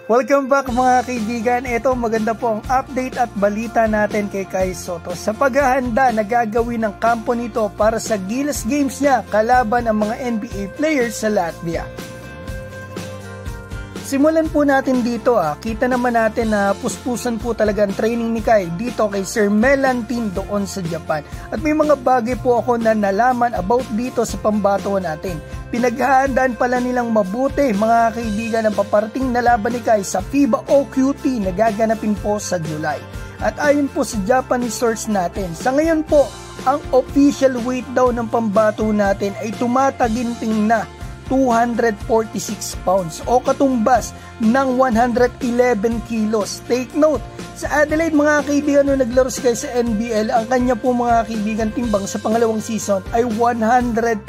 Welcome back mga kaibigan. Ito maganda po ang update at balita natin kay Kai Sotto sa paghahanda na gagawin ng kampo nito para sa Gilas Games niya kalaban ang mga NBA players sa Latvia. Simulan po natin dito kita naman natin na puspusan po talaga ang training ni Kai dito kay Sir Melantin doon sa Japan. At may mga bagay po ako na nalaman about dito sa pambato natin. Pinaghahandaan pala nilang mabuti mga kaibigan ang paparating na laban ni Kai sa FIBA OQT na gaganapin po sa July. At ayon po sa Japanese source natin, sa ngayon po ang official weight daw ng pambato natin ay tumataginting na 246 pounds o katumbas ng 111 kilos. Take note, sa Adelaide mga kaibigan nung naglaro si Kai sa NBL, ang kanya po mga kaibigan timbang sa pangalawang season ay 105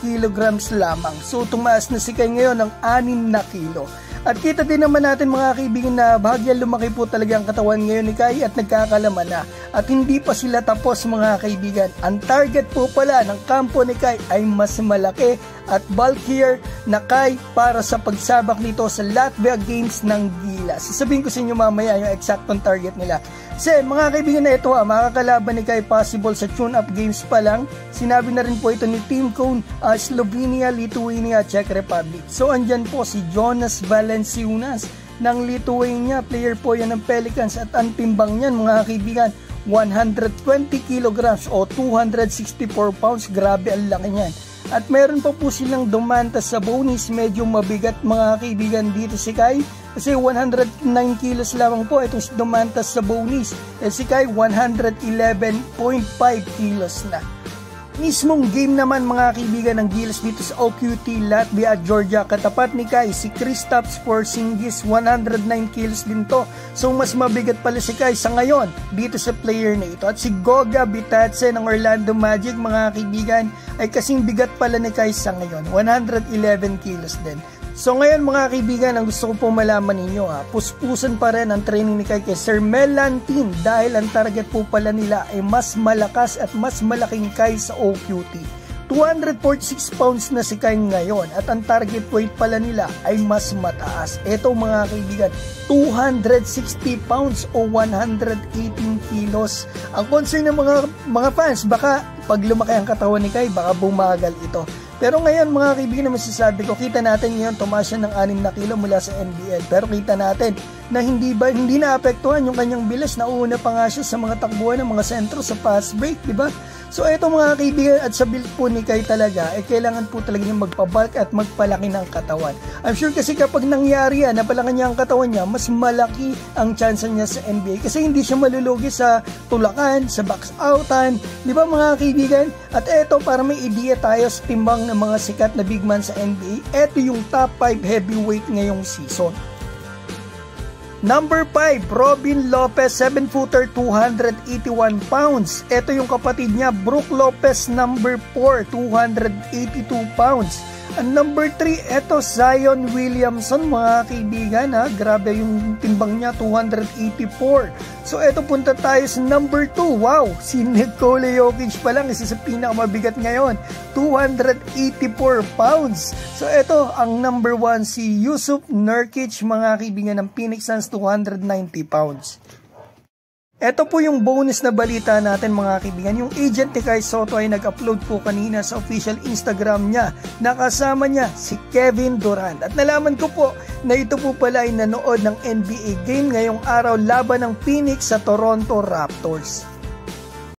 kilograms lamang. So tumaas na si Kai ngayon ng 6 na kilo. At kita din naman natin mga kaibigan na bahagyang lumaki po talaga ang katawan ngayon ni Kai at nagkakalaman na. At hindi pa sila tapos mga kaibigan. Ang target po pala ng kampo ni Kai ay mas malaki at bulkier na Kai para sa pagsabak nito sa Latvia Games ng Gilas. Sasabihin ko sa inyo mamaya yung eksaktong target nila. Kasi mga kaibigan na ito makakalaban ni Kai possible sa tune-up games pa lang. Sinabi na rin po ito ni Team Cone, Slovenia, Lithuania, Czech Republic. So andyan po si Jonas Valanciunas ng Lithuania, player po yan ng Pelicans at ang timbang niyan mga kaibigan 120 kilograms o 264 pounds. Grabe ang laki niyan. At meron pa po silang dumanta sa bonus, medyo mabigat mga kaibigan dito si Kai kasi 109 kilos lamang po itong dumanta sa bonus. Si Kai 111.5 kilos na. Mismong game naman mga kaibigan ng Gilas dito sa OQT Latvia at Georgia, katapat ni Kai si Kristaps Porzingis 109 kilos din to. So mas mabigat pala si Kai sa ngayon dito sa player na ito. At si Goga Bitadze ng Orlando Magic mga kaibigan ay kasing bigat pala ni Kai sa ngayon, 111 kilos din. So ngayon mga kaibigan, ang gusto ko po malaman ninyo puspusan pa rin ang training ni Kai kay Sir Melantin dahil ang target po pala nila ay mas malakas at mas malaking Kai sa OQT. 246 pounds na si Kai ngayon at ang target weight pala nila ay mas mataas. Ito mga kaibigan, 260 pounds o 118 kilos. Ang concern ng mga fans, baka pag lumaki ang katawan ni Kai, baka bumagal ito. Pero ngayon mga kaibigan na masasabi ko, kita natin ngayon tumaas siya ng 6 na kilo mula sa NBL. Pero kita natin na hindi naapektuhan yung kanyang bilis. Nauuna pa nga siya sa mga takbuhan ng mga sentro sa fast break, di ba? So ito mga kaibigan, at sa build po ni Kai talaga, kailangan po talaga niya magpabulk at magpalaki ng katawan. I'm sure kasi kapag nangyari yan, napalaki niya ang katawan niya, mas malaki ang chance niya sa NBA. Kasi hindi siya malulugi sa tulakan, sa box outan, di ba mga kaibigan? At ito, para may idea tayo sa timbang ng mga sikat na big man sa NBA, ito yung top 5 heavyweight ngayong season. Number 5, Robin Lopez, 7-footer, 281 pounds. Ito yung kapatid niya, Brook Lopez, number 4, 282 pounds. Ang number 3, ito Zion Williamson mga kaibigan grabe yung timbang niya, 284. So ito punta tayo sa number 2, wow, si Nikola Jokic pa lang, isa sa pinakamabigat ngayon, 284 pounds. So ito ang number 1, si Jusuf Nurkic mga kaibigan ng Phoenix Suns, 290 pounds. Ito po yung bonus na balita natin mga kaibigan. Yung agent ni Kai Sotto ay nag-upload po kanina sa official Instagram niya. Nakasama niya si Kevin Durant. At nalaman ko po na ito po pala ay nanood ng NBA game ngayong araw laban ng Phoenix sa Toronto Raptors.